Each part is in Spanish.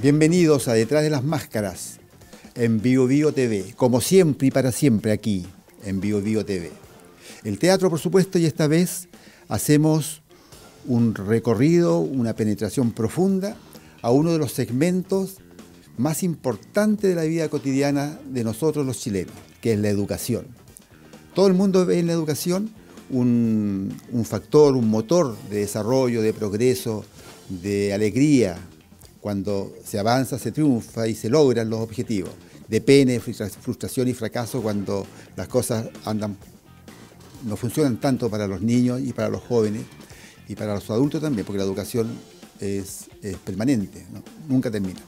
Bienvenidos a Detrás de las Máscaras en Bio Bio TV, como siempre y para siempre aquí en Bio Bio TV. El teatro, por supuesto, y esta vez hacemos un recorrido, una penetración profunda a uno de los segmentos más importantes de la vida cotidiana de nosotros los chilenos, que es la educación. Todo el mundo ve en la educación un factor, un motor de desarrollo, de progreso, de alegría. Cuando se avanza, se triunfa y se logran los objetivos. De pena, frustración y fracaso cuando las cosas no funcionan tanto para los niños y para los jóvenes y para los adultos también, porque la educación es permanente, ¿no? Nunca termina.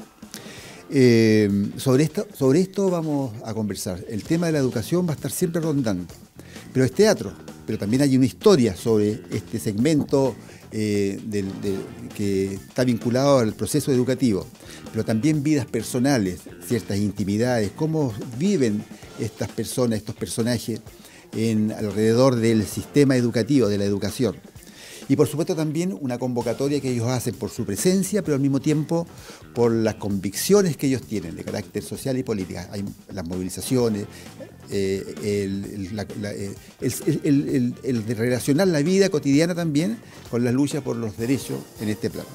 Sobre esto vamos a conversar. El tema de la educación va a estar siempre rondando, pero es teatro, pero también hay una historia sobre este segmento que está vinculado al proceso educativo, pero también vidas personales, ciertas intimidades, cómo viven estas personas, estos personajes alrededor del sistema educativo, de la educación. Y por supuesto también una convocatoria que ellos hacen por su presencia, pero al mismo tiempo por las convicciones que ellos tienen de carácter social y política. Hay las movilizaciones, el de relacionar la vida cotidiana también con la lucha por los derechos en este plano.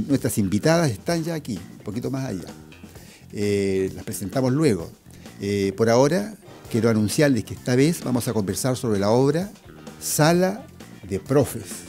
Nuestras invitadas están ya aquí, un poquito más allá. Las presentamos luego. Por ahora quiero anunciarles que esta vez vamos a conversar sobre la obra Sala de Profes.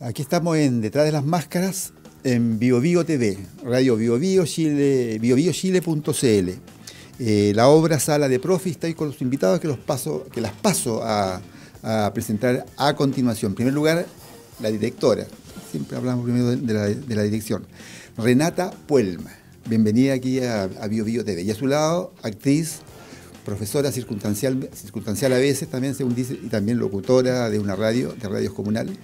Aquí estamos en Detrás de las Máscaras en Bio Bio TV, Radio Bio Bio Chile, biobiochile.cl. La obra Sala de Profes, está ahí con los invitados que las paso a presentar a continuación. En primer lugar, la directora, siempre hablamos primero de la dirección, Renata Puelma. Bienvenida aquí a Bio Bio TV. Y a su lado, actriz, profesora circunstancial a veces, también según dice, y también locutora de una radio, de radios comunales.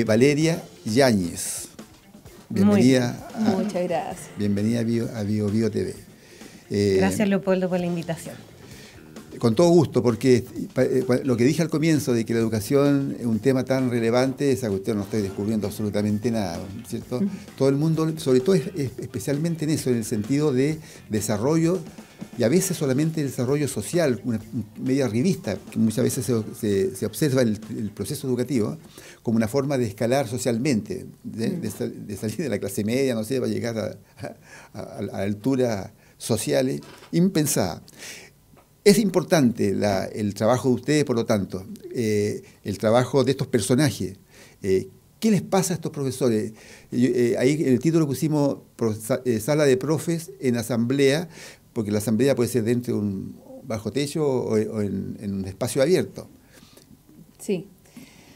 Valeria Yáñez, bienvenida. Muchas gracias. Bienvenida a Bio Bio TV. Gracias, Leopoldo, por la invitación. Con todo gusto, porque lo que dije al comienzo de que la educación es un tema tan relevante, esa cuestión no estoy descubriendo absolutamente nada, ¿cierto? Todo el mundo, sobre todo especialmente en eso, en el sentido de desarrollo, y a veces solamente el desarrollo social, una media revista, que muchas veces se observa el proceso educativo como una forma de escalar socialmente, de salir de la clase media, no sé, para llegar a alturas sociales impensadas. Es importante el trabajo de ustedes, por lo tanto, el trabajo de estos personajes. ¿Qué les pasa a estos profesores? Ahí en el título pusimos Sala de Profes en Asamblea, porque la asamblea puede ser dentro de un bajo techo o en un espacio abierto. Sí.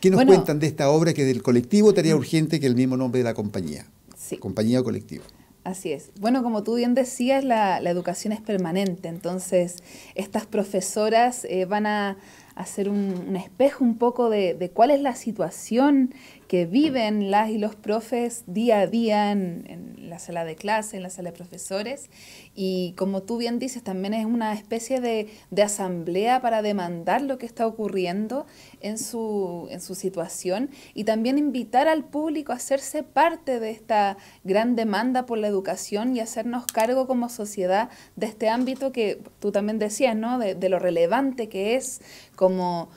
¿Qué nos cuentan de esta obra que del colectivo Tarea Urgente, que es el mismo nombre de la compañía? Sí. Compañía o colectivo. Así es. Bueno, como tú bien decías, la educación es permanente, entonces estas profesoras van a hacer un espejo un poco de cuál es la situación que viven las y los profes día a día en la sala de clase, en la sala de profesores. Y como tú bien dices, también es una especie de asamblea para demandar lo que está ocurriendo en su situación y también invitar al público a hacerse parte de esta gran demanda por la educación y hacernos cargo como sociedad de este ámbito que tú también decías, ¿no? De lo relevante que es como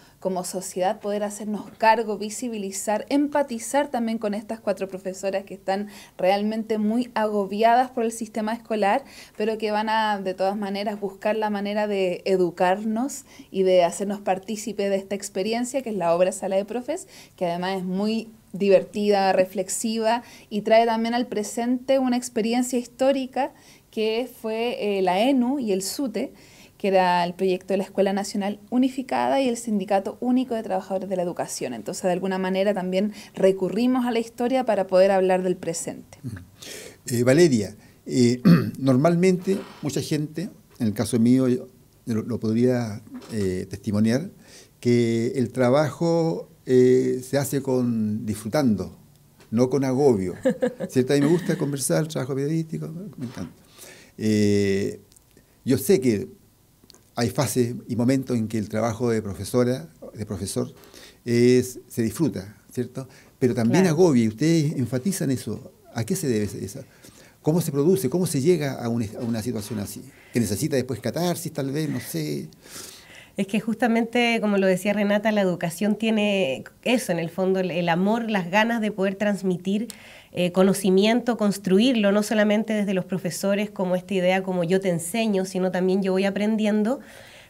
sociedad poder hacernos cargo, visibilizar, empatizar también con estas 4 profesoras que están realmente muy agobiadas por el sistema escolar, pero que van a, de todas maneras, buscar la manera de educarnos y de hacernos partícipe de esta experiencia, que es la obra Sala de Profes, que además es muy divertida, reflexiva y trae también al presente una experiencia histórica que fue la ENU y el SUTE, que era el proyecto de la Escuela Nacional Unificada y el Sindicato Único de Trabajadores de la Educación. Entonces, de alguna manera también recurrimos a la historia para poder hablar del presente. Valeria, normalmente mucha gente, en el caso mío yo lo podría testimoniar, que el trabajo se hace disfrutando, no con agobio. ¿Cierto? A mí me gusta conversar, trabajo periodístico, me encanta. Yo sé que hay fases y momentos en que el trabajo de profesor, se disfruta, ¿cierto? Pero también Claro. agobia, y ustedes enfatizan eso. ¿A qué se debe eso? ¿Cómo se produce? ¿Cómo se llega a una situación así? ¿Que necesita después catarsis, tal vez? No sé. Es que justamente, como lo decía Renata, la educación tiene eso, en el fondo, el amor, las ganas de poder transmitir conocimiento, construirlo, no solamente desde los profesores como esta idea como yo te enseño, sino también yo voy aprendiendo.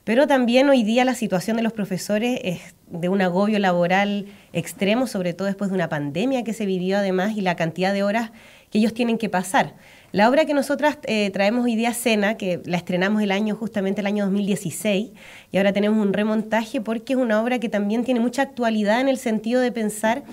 Pero también hoy día la situación de los profesores es de un agobio laboral extremo, sobre todo después de una pandemia que se vivió además y la cantidad de horas que ellos tienen que pasar. La obra que nosotras traemos hoy día a escena, que la estrenamos justamente el año 2016, y ahora tenemos un remontaje porque es una obra que también tiene mucha actualidad en el sentido de pensar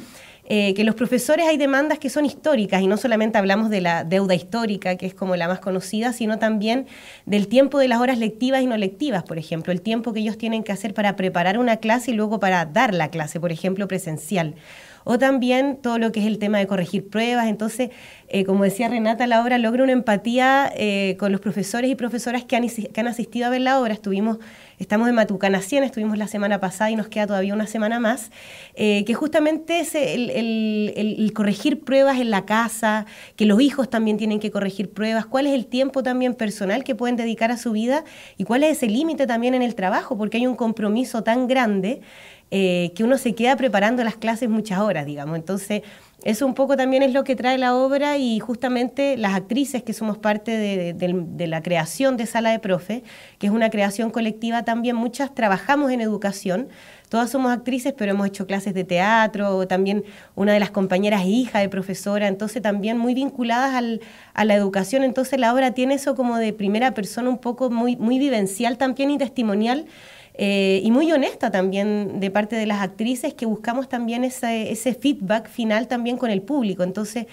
que los profesores hay demandas que son históricas y no solamente hablamos de la deuda histórica, que es como la más conocida, sino también del tiempo de las horas lectivas y no lectivas, por ejemplo, el tiempo que ellos tienen que hacer para preparar una clase y luego para dar la clase, por ejemplo, presencial. O también todo lo que es el tema de corregir pruebas. Entonces, como decía Renata, la obra logra una empatía con los profesores y profesoras que han asistido a ver la obra. Estamos en Matucana 100, estuvimos la semana pasada y nos queda todavía una semana más, que justamente es el corregir pruebas en la casa, que los hijos también tienen que corregir pruebas, cuál es el tiempo también personal que pueden dedicar a su vida y cuál es ese límite también en el trabajo, porque hay un compromiso tan grande que uno se queda preparando las clases muchas horas, digamos. Entonces, eso un poco también es lo que trae la obra y justamente las actrices que somos parte de la creación de Sala de Profe, que es una creación colectiva también, muchas trabajamos en educación, todas somos actrices, pero hemos hecho clases de teatro, también una de las compañeras es hija de profesora, entonces también muy vinculadas a la educación. Entonces la obra tiene eso como de primera persona, un poco muy, muy vivencial también y testimonial, y muy honesta también de parte de las actrices, que buscamos también ese feedback final también con el público. Entonces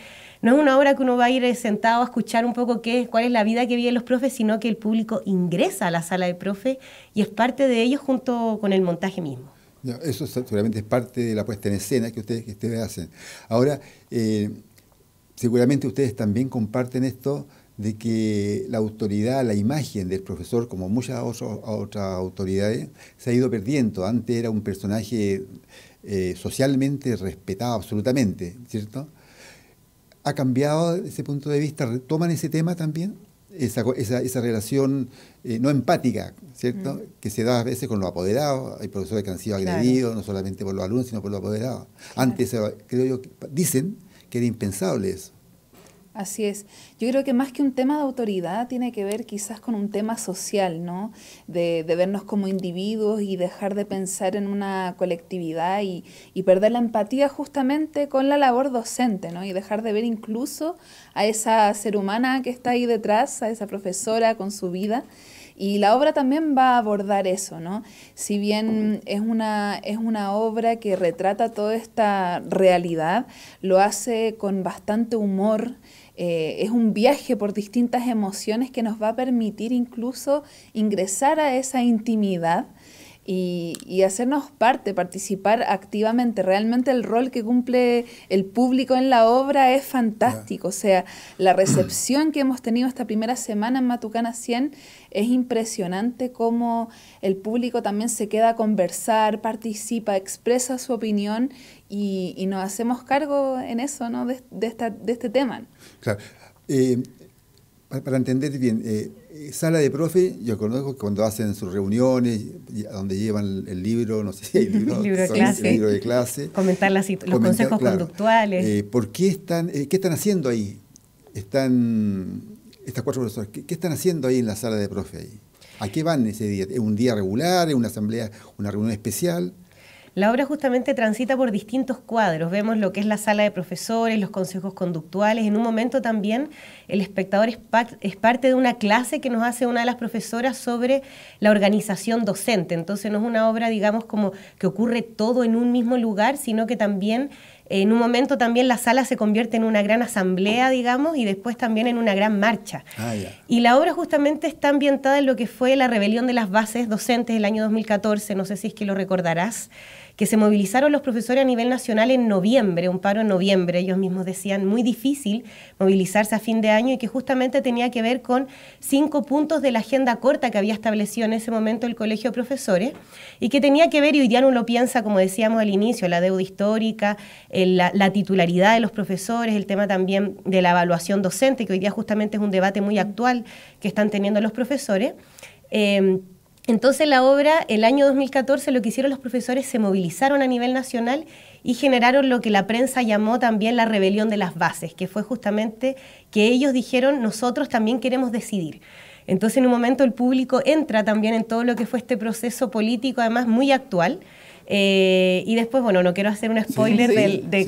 no es una obra que uno va a ir sentado a escuchar un poco cuál es la vida que viven los profes, sino que el público ingresa a la sala de profe y es parte de ellos junto con el montaje mismo. Ya, eso seguramente es parte de la puesta en escena que ustedes hacen. Ahora, seguramente ustedes también comparten esto de que la autoridad, la imagen del profesor, como muchas otras autoridades, se ha ido perdiendo. Antes era un personaje socialmente respetado absolutamente, ¿cierto? ¿Ha cambiado desde ese punto de vista? ¿Retoman ese tema también? Esa relación no empática, ¿cierto? Que se da a veces con los apoderados. Hay profesores que han sido agredidos, no solamente por los alumnos, sino por los apoderados. Antes, creo yo, dicen que era impensable eso. Así es. Yo creo que más que un tema de autoridad tiene que ver quizás con un tema social, ¿no? De vernos como individuos y dejar de pensar en una colectividad y perder la empatía justamente con la labor docente, ¿no? Y dejar de ver incluso a esa ser humana que está ahí detrás, a esa profesora con su vida. Y la obra también va a abordar eso, ¿no? Si bien es una obra que retrata toda esta realidad, lo hace con bastante humor, es un viaje por distintas emociones que nos va a permitir incluso ingresar a esa intimidad y hacernos parte, participar activamente. Realmente el rol que cumple el público en la obra es fantástico. O sea, la recepción que hemos tenido esta primera semana en Matucana 100 es impresionante, cómo el público también se queda a conversar, participa, expresa su opinión y nos hacemos cargo en eso, ¿no? de este tema. Claro. Para entender bien, sala de profe, yo conozco que cuando hacen sus reuniones, donde llevan el libro, no sé si hay libro, libro de clase, comentar los consejos conductuales. ¿Qué están haciendo ahí? Estas 4 profesores, ¿qué están haciendo ahí en la sala de profe ahí? ¿A qué van ese día? ¿Es un día regular? ¿Es una asamblea, una reunión especial? La obra justamente transita por distintos cuadros. Vemos lo que es la sala de profesores, los consejos conductuales. En un momento también el espectador es parte de una clase que nos hace una de las profesoras sobre la organización docente. Entonces no es una obra, digamos, como que ocurre todo en un mismo lugar, sino que también en un momento también la sala se convierte en una gran asamblea, digamos, y después también en una gran marcha. Y la obra justamente está ambientada en lo que fue la rebelión de las bases docentes del año 2014, no sé si es que lo recordarás, que se movilizaron los profesores a nivel nacional en noviembre, un paro en noviembre, ellos mismos decían, muy difícil movilizarse a fin de año y que justamente tenía que ver con 5 puntos de la agenda corta que había establecido en ese momento el Colegio de Profesores y que tenía que ver, y hoy día uno lo piensa, como decíamos al inicio, la deuda histórica, la titularidad de los profesores, el tema también de la evaluación docente, que hoy día justamente es un debate muy actual que están teniendo los profesores. Entonces la obra, el año 2014, lo que hicieron los profesores, se movilizaron a nivel nacional y generaron lo que la prensa llamó también la rebelión de las bases, que fue justamente que ellos dijeron, nosotros también queremos decidir. Entonces en un momento el público entra también en todo lo que fue este proceso político, además muy actual, y después, bueno, no quiero hacer un spoiler de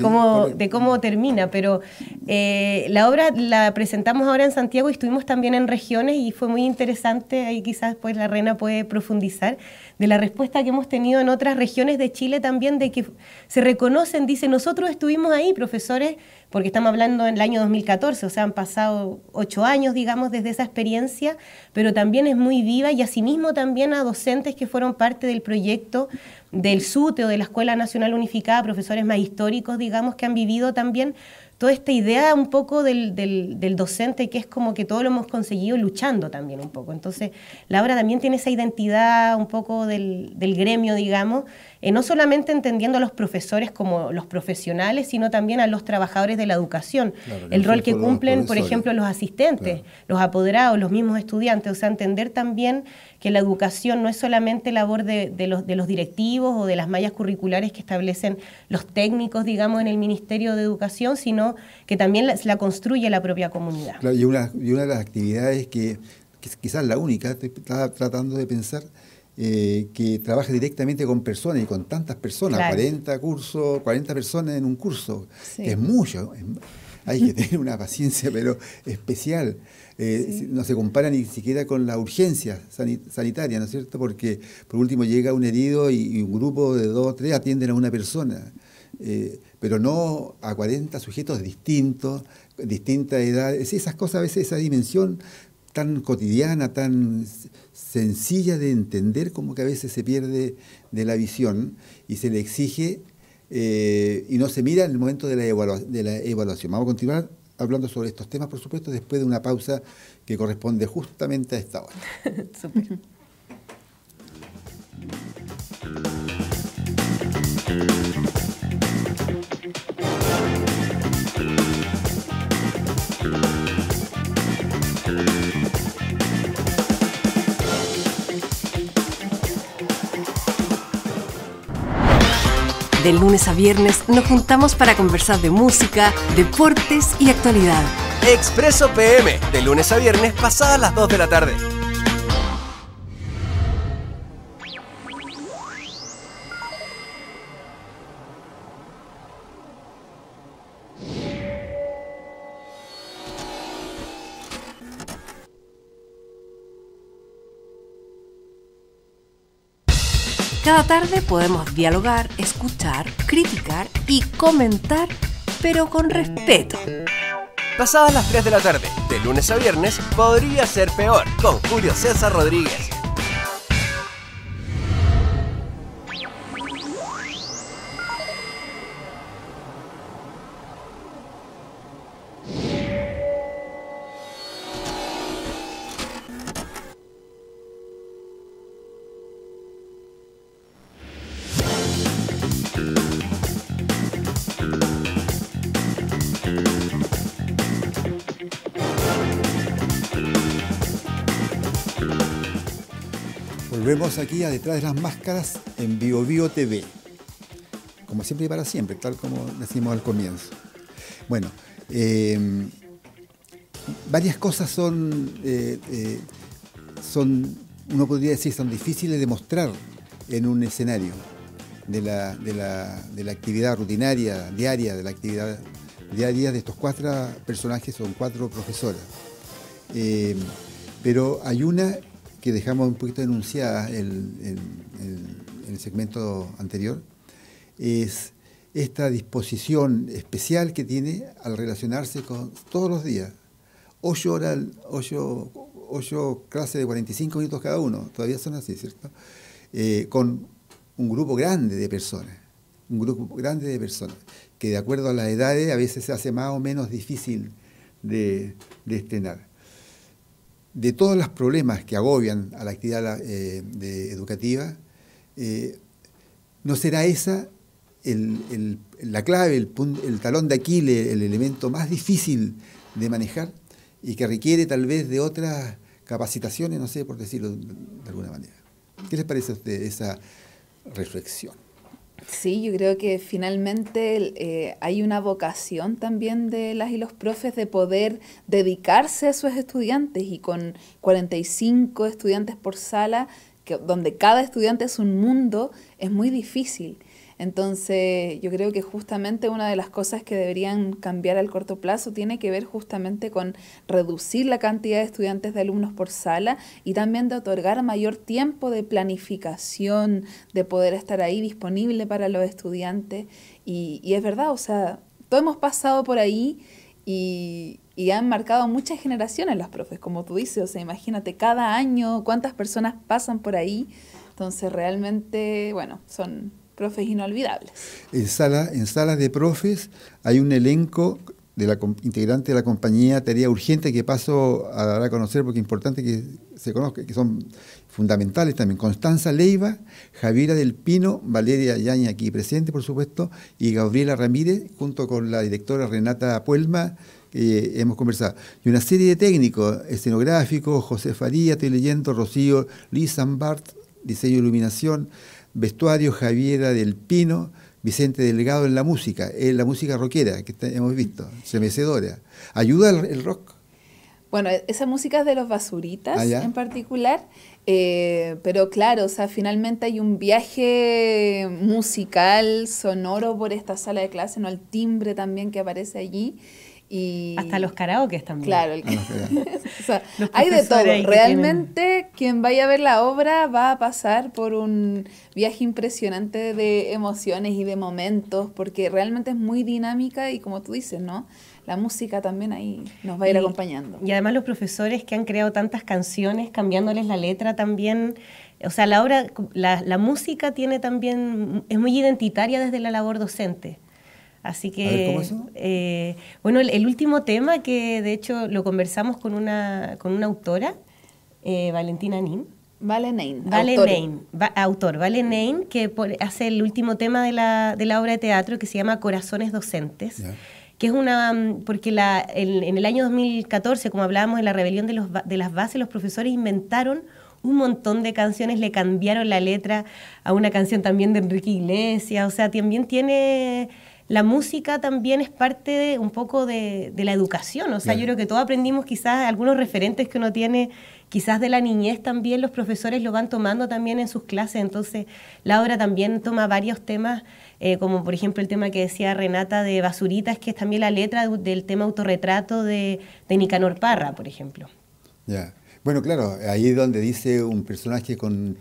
cómo termina, pero la obra la presentamos ahora en Santiago y estuvimos también en regiones y fue muy interesante, ahí quizás pues la Rena puede profundizar, de la respuesta que hemos tenido en otras regiones de Chile también, de que se reconocen, dicen, nosotros estuvimos ahí, profesores, porque estamos hablando en el año 2014, o sea, han pasado 8 años, digamos, desde esa experiencia, pero también es muy viva y asimismo también a docentes que fueron parte del proyecto del SUTE o de la Escuela Nacional Unificada, profesores más históricos, digamos, que han vivido también toda esta idea un poco del docente, que es como que todo lo hemos conseguido luchando también un poco. Entonces, la obra también tiene esa identidad un poco del gremio, digamos, no solamente entendiendo a los profesores como los profesionales, sino también a los trabajadores de la educación. Claro, el rol que cumplen, por ejemplo, los asistentes, claro, los apoderados, los mismos estudiantes. O sea, entender también que la educación no es solamente labor de los directivos o de las mallas curriculares que establecen los técnicos, digamos, en el Ministerio de Educación, sino que también la construye la propia comunidad. Claro, y una de las actividades que quizás la única, estaba tratando de pensar, que trabaja directamente con personas y con tantas personas, claro, 40 personas en un curso, sí, que es mucho, hay que tener una paciencia pero especial, sí, no se compara ni siquiera con la urgencia sanitaria, ¿no es cierto? Porque por último llega un herido y un grupo de 2 o 3 atienden a una persona, pero no a 40 sujetos distintos, distintas edades, esas cosas a veces, esa dimensión tan cotidiana, tan sencilla de entender, como que a veces se pierde de la visión y se le exige y no se mira en el momento de la evaluación. Vamos a continuar hablando sobre estos temas, por supuesto, después de una pausa que corresponde justamente a esta hora. Súper. De lunes a viernes nos juntamos para conversar de música, deportes y actualidad. Expreso PM, de lunes a viernes pasadas las 2 de la tarde. Cada tarde podemos dialogar, escuchar, criticar y comentar, pero con respeto. pasadas las 3 de la tarde, de lunes a viernes, podría ser peor, con Julio César Rodríguez. Volvemos aquí a Detrás de las Máscaras en Bio Bio TV. Como siempre y para siempre, tal como decimos al comienzo. Bueno, varias cosas son, uno podría decir, son difíciles de mostrar en un escenario de la actividad rutinaria, diaria, de la actividad diaria de estos 4 personajes, son 4 profesoras. Pero hay una que dejamos un poquito enunciada en el segmento anterior, es esta disposición especial que tiene al relacionarse con todos los días. 8 clases de 45 minutos cada uno, todavía son así, ¿cierto? Con un grupo grande de personas, que de acuerdo a las edades a veces se hace más o menos difícil de estrenar. De todos los problemas que agobian a la actividad educativa, ¿no será esa la clave, el talón de Aquiles, el elemento más difícil de manejar y que requiere tal vez de otras capacitaciones, no sé, por decirlo de alguna manera? ¿Qué les parece a usted esa reflexión? Sí, yo creo que finalmente hay una vocación también de las y los profes de poder dedicarse a sus estudiantes, y con 45 estudiantes por sala, donde cada estudiante es un mundo, es muy difícil. Entonces, yo creo que justamente una de las cosas que deberían cambiar al corto plazo tiene que ver justamente con reducir la cantidad de estudiantes, de alumnos por sala, y también de otorgar mayor tiempo de planificación, de poder estar ahí disponible para los estudiantes. Y es verdad, o sea, todos hemos pasado por ahí y han marcado muchas generaciones las profes, como tú dices. O sea, imagínate, cada año cuántas personas pasan por ahí. Entonces, realmente, bueno, son profes inolvidables. En salas de profes hay un elenco de integrante de la compañía Tarea Urgente que paso a dar a conocer porque es importante que se conozca, que son fundamentales también. Constanza Leiva, Javiera del Pino, Valeria Yaña aquí presente, por supuesto, y Gabriela Ramírez, junto con la directora Renata Puelma, que hemos conversado. Y una serie de técnicos escenográficos: José Faría, estoy leyendo, Rocío Lizambart, diseño e iluminación, vestuario Javiera del Pino, Vicente Delgado en la música rockera que hemos visto, estremecedora. ¿Ayuda el rock? Bueno, esa música es de los Basuritas en particular, pero claro, o sea, finalmente hay un viaje musical, sonoro por esta sala de clase, ¿no? El timbre también que aparece allí. Y hasta los karaokes también. Claro, o sea, hay de todo. Realmente quien vaya a ver la obra va a pasar por un viaje impresionante de emociones y de momentos, porque realmente es muy dinámica y, como tú dices, ¿no?, la música también ahí nos va a ir acompañando. Y además los profesores que han creado tantas canciones, cambiándoles la letra también. O sea, la obra, la música tiene también, es muy identitaria desde la labor docente. Así que, a ver, ¿cómo eso? Bueno, el último tema, que de hecho lo conversamos con una autora, Valentina Nin. Vale Nein, autor. Vale Nein, que hace el último tema de la obra de teatro, que se llama Corazones Docentes. Yeah. Que es porque en el año 2014, como hablábamos de la rebelión de las bases, los profesores inventaron un montón de canciones, le cambiaron la letra a una canción también de Enrique Iglesias. O sea, también tiene... La música también es parte un poco de la educación. O sea, yo creo que todos aprendimos quizás algunos referentes que uno tiene quizás de la niñez, también los profesores lo van tomando también en sus clases. Entonces, la obra también toma varios temas, como por ejemplo el tema que decía Renata de Basuritas, que es también la letra del tema autorretrato de Nicanor Parra, por ejemplo. Ya. Bueno, claro, ahí es donde dice un personaje con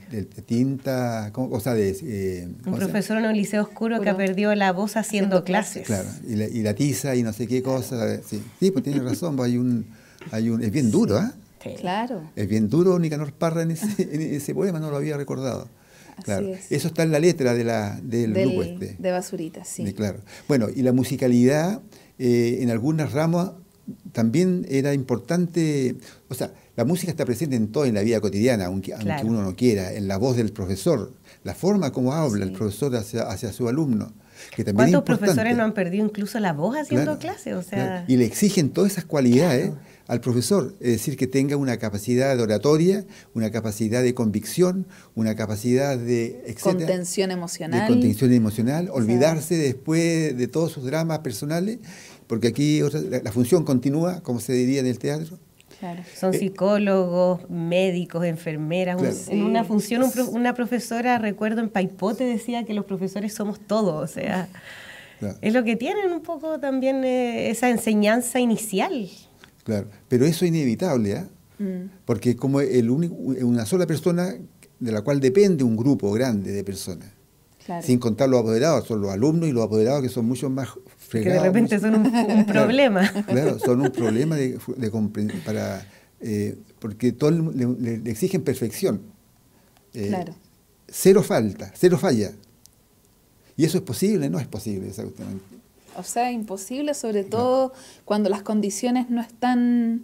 tinta, o sea, un profesor en un liceo oscuro que perdió la voz haciendo clases. Claro, y la tiza y no sé qué cosa. Sí, pues tiene razón, pues es bien duro, ¿ah? Sí. Claro. Es bien duro Nicanor Parra en ese poema, no lo había recordado. Claro. Así es. Eso está en la letra del grupo este. De Basurita, sí. Claro. Bueno, y la musicalidad en algunas ramas también era importante, o sea, la música está presente en todo en la vida cotidiana, aunque uno no quiera, en la voz del profesor, la forma como habla el profesor hacia su alumno. Que también ¿cuántos profesores no han perdido incluso la voz haciendo clases? O sea, y le exigen todas esas cualidades al profesor, es decir, que tenga una capacidad de oratoria, una capacidad de convicción, una capacidad de contención emocional. De contención emocional, olvidarse después de todos sus dramas personales, porque aquí la función continúa, como se diría en el teatro. Claro. Son psicólogos, médicos, enfermeras. Claro. En una función, una profesora, recuerdo en Paipote, decía que los profesores somos todos. O sea, claro, es lo que tienen un poco también esa enseñanza inicial. Claro, pero eso es inevitable, ¿eh? Porque como una sola persona de la cual depende un grupo grande de personas. Claro. Sin contar los apoderados, son los alumnos y los apoderados que son mucho más fregados. Que de repente son un problema. Claro, son un problema porque todos le exigen perfección. Claro. Cero falta, cero falla. ¿Y eso es posible? No es posible, exactamente. O sea, imposible, sobre todo cuando las condiciones no están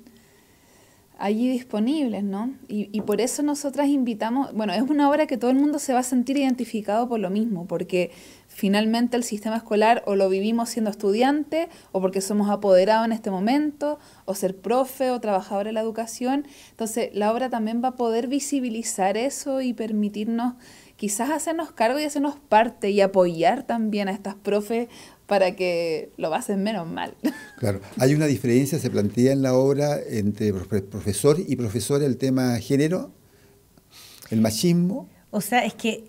allí disponibles, ¿no? Y por eso nosotras invitamos, bueno, es una obra que todo el mundo se va a sentir identificado por lo mismo, porque finalmente el sistema escolar o lo vivimos siendo estudiante, o porque somos apoderados en este momento, o ser profe o trabajador en la educación. Entonces, la obra también va a poder visibilizar eso y permitirnos quizás hacernos cargo y hacernos parte y apoyar también a estas profes para que lo pasen menos mal. Claro, hay una diferencia, se plantea en la obra entre profesor y profesora el tema género, el machismo. O sea, es que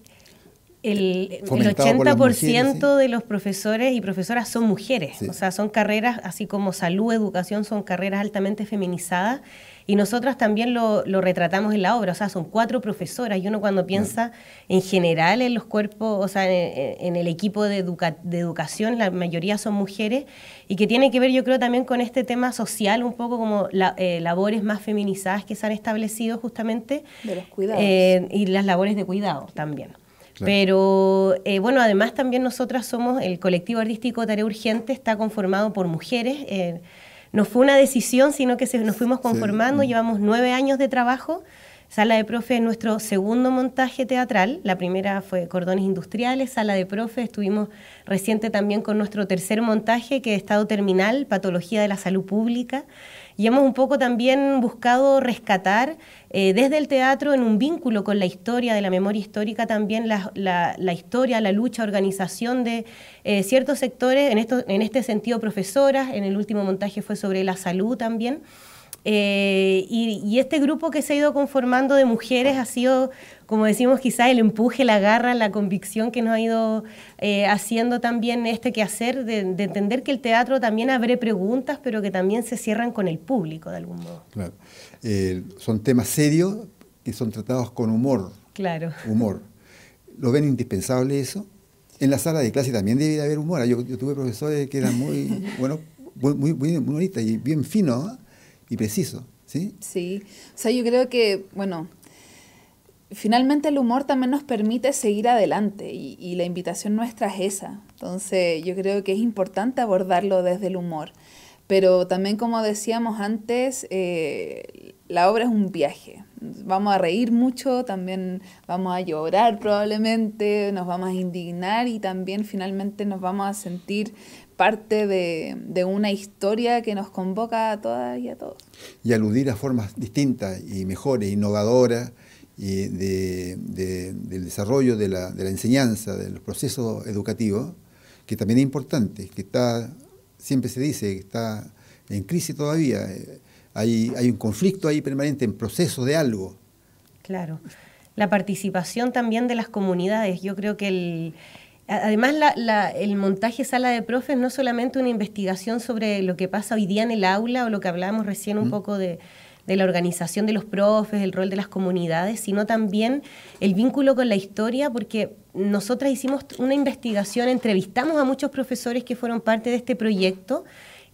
el 80% de los profesores y profesoras son mujeres. Sí. O sea, son carreras, así como salud, educación, son carreras altamente feminizadas. Y nosotras también lo retratamos en la obra, o sea, son 4 profesoras. Y uno cuando piensa en general en los cuerpos, o sea, en el equipo de educación, la mayoría son mujeres, y que tiene que ver, yo creo, también con este tema social, un poco como labores más feminizadas que se han establecido justamente. De los cuidados. Y las labores de cuidado también. Claro. Pero, bueno, además también nosotras somos, el colectivo artístico Tarea Urgente está conformado por mujeres. No fue una decisión, sino que nos fuimos conformando, llevamos 9 años de trabajo. Sala de Profe es nuestro segundo montaje teatral, la primera fue Cordones Industriales. Sala de Profe, estuvimos reciente también con nuestro tercer montaje, que es Estado Terminal, Patología de la Salud Pública. Y hemos un poco también buscado rescatar desde el teatro, en un vínculo con la historia, de la memoria histórica, también la historia, la lucha, organización de ciertos sectores, en este sentido profesoras. En el último montaje fue sobre la salud también. Y este grupo que se ha ido conformando de mujeres ha sido, como decimos, quizás el empuje, la garra, la convicción que nos ha ido haciendo también este quehacer de entender que el teatro también abre preguntas, pero que también se cierran con el público de algún modo. Claro. Son temas serios que son tratados con humor. Claro. Humor. ¿Lo ven indispensable eso? En la sala de clase también debe haber humor. Yo tuve profesores que eran muy, bueno, muy bonitas y bien finos, ¿eh? Y preciso, ¿sí? Sí, o sea, yo creo que, bueno, finalmente el humor también nos permite seguir adelante y la invitación nuestra es esa. Entonces, yo creo que es importante abordarlo desde el humor. Pero también, como decíamos antes, la obra es un viaje. Vamos a reír mucho, también vamos a llorar probablemente, nos vamos a indignar y también finalmente nos vamos a sentir parte de una historia que nos convoca a todas y a todos. Y aludir a formas distintas y mejores, innovadoras, y del desarrollo de la enseñanza, de los procesos educativos, que también es importante, que siempre se dice que está en crisis todavía. Hay un conflicto ahí permanente en proceso de algo. Claro. La participación también de las comunidades. Yo creo que además el montaje Sala de Profes no es solamente una investigación sobre lo que pasa hoy día en el aula o lo que hablábamos recién un poco de de la organización de los profes, el rol de las comunidades, sino también el vínculo con la historia, porque nosotras hicimos una investigación, entrevistamos a muchos profesores que fueron parte de este proyecto,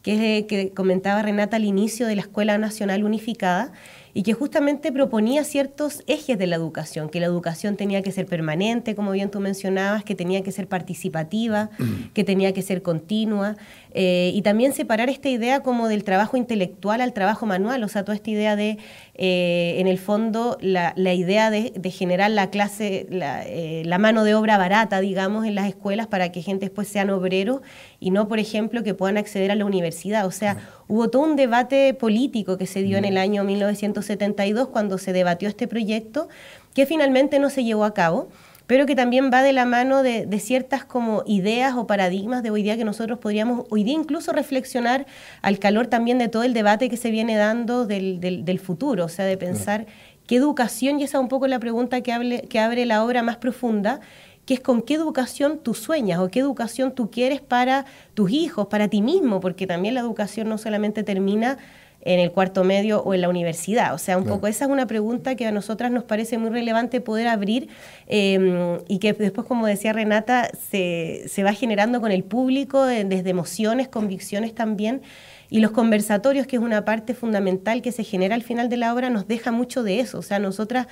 que comentaba Renata al inicio, de la Escuela Nacional Unificada, y que justamente proponía ciertos ejes de la educación, que la educación tenía que ser permanente, como bien tú mencionabas, que tenía que ser participativa, que tenía que ser continua, y también separar esta idea como del trabajo intelectual al trabajo manual, o sea, toda esta idea de, en el fondo, la idea de generar la clase, la mano de obra barata, digamos, en las escuelas para que gente después sean obreros y no, por ejemplo, que puedan acceder a la universidad. O sea, hubo todo un debate político que se dio en el año 1972 cuando se debatió este proyecto, que finalmente no se llevó a cabo, pero que también va de la mano de ciertas como ideas o paradigmas de hoy día que nosotros podríamos hoy día incluso reflexionar al calor también de todo el debate que se viene dando del futuro, o sea, de pensar qué educación, y esa es un poco la pregunta que abre la obra más profunda, que es con qué educación tú sueñas o qué educación tú quieres para tus hijos, para ti mismo, porque también la educación no solamente termina en el cuarto medio o en la universidad. O sea, un poco esa es una pregunta que a nosotras nos parece muy relevante poder abrir y que después, como decía Renata, se va generando con el público desde emociones, convicciones también. Y los conversatorios, que es una parte fundamental que se genera al final de la obra, nos deja mucho de eso. O sea, nosotras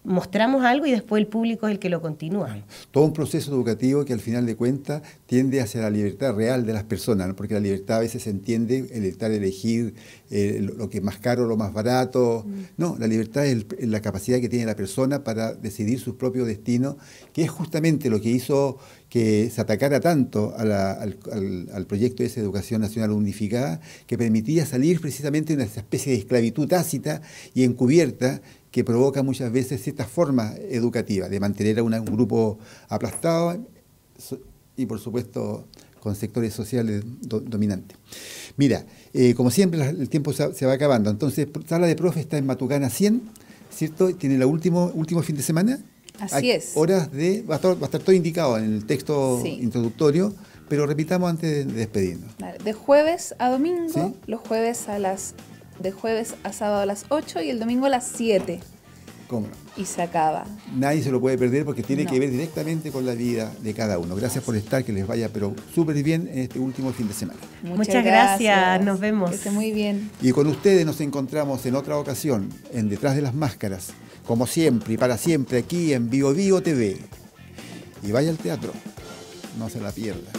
mostramos algo y después el público es el que lo continúa. Todo un proceso educativo que al final de cuentas tiende hacia la libertad real de las personas, ¿no? Porque la libertad a veces se entiende el estar elegir lo que es más caro, lo más barato. No, la libertad es la capacidad que tiene la persona para decidir sus propios destinos, que es justamente lo que hizo que se atacara tanto al proyecto de esa Educación Nacional Unificada, que permitía salir precisamente de una especie de esclavitud tácita y encubierta que provoca muchas veces ciertas formas educativas, de mantener a un grupo aplastado y, por supuesto, con sectores sociales dominantes. Mira, como siempre, el tiempo se va acabando. Entonces, Sala de Profe está en Matucana 100, ¿cierto? Tiene el último fin de semana. Así es. Horas va a estar todo indicado en el texto introductorio, pero repitamos antes de despedirnos. Vale. De jueves a domingo, ¿Sí? De jueves a sábado a las 8 y el domingo a las 7. ¿Cómo no? Y se acaba. Nadie se lo puede perder porque tiene que ver directamente con la vida de cada uno. Gracias por estar, que les vaya pero súper bien en este último fin de semana. Muchas gracias, nos vemos. Que esté muy bien. Y con ustedes nos encontramos en otra ocasión, en Detrás de las Máscaras, como siempre y para siempre aquí en Bio Bio TV. Y vaya al teatro, no se la pierda.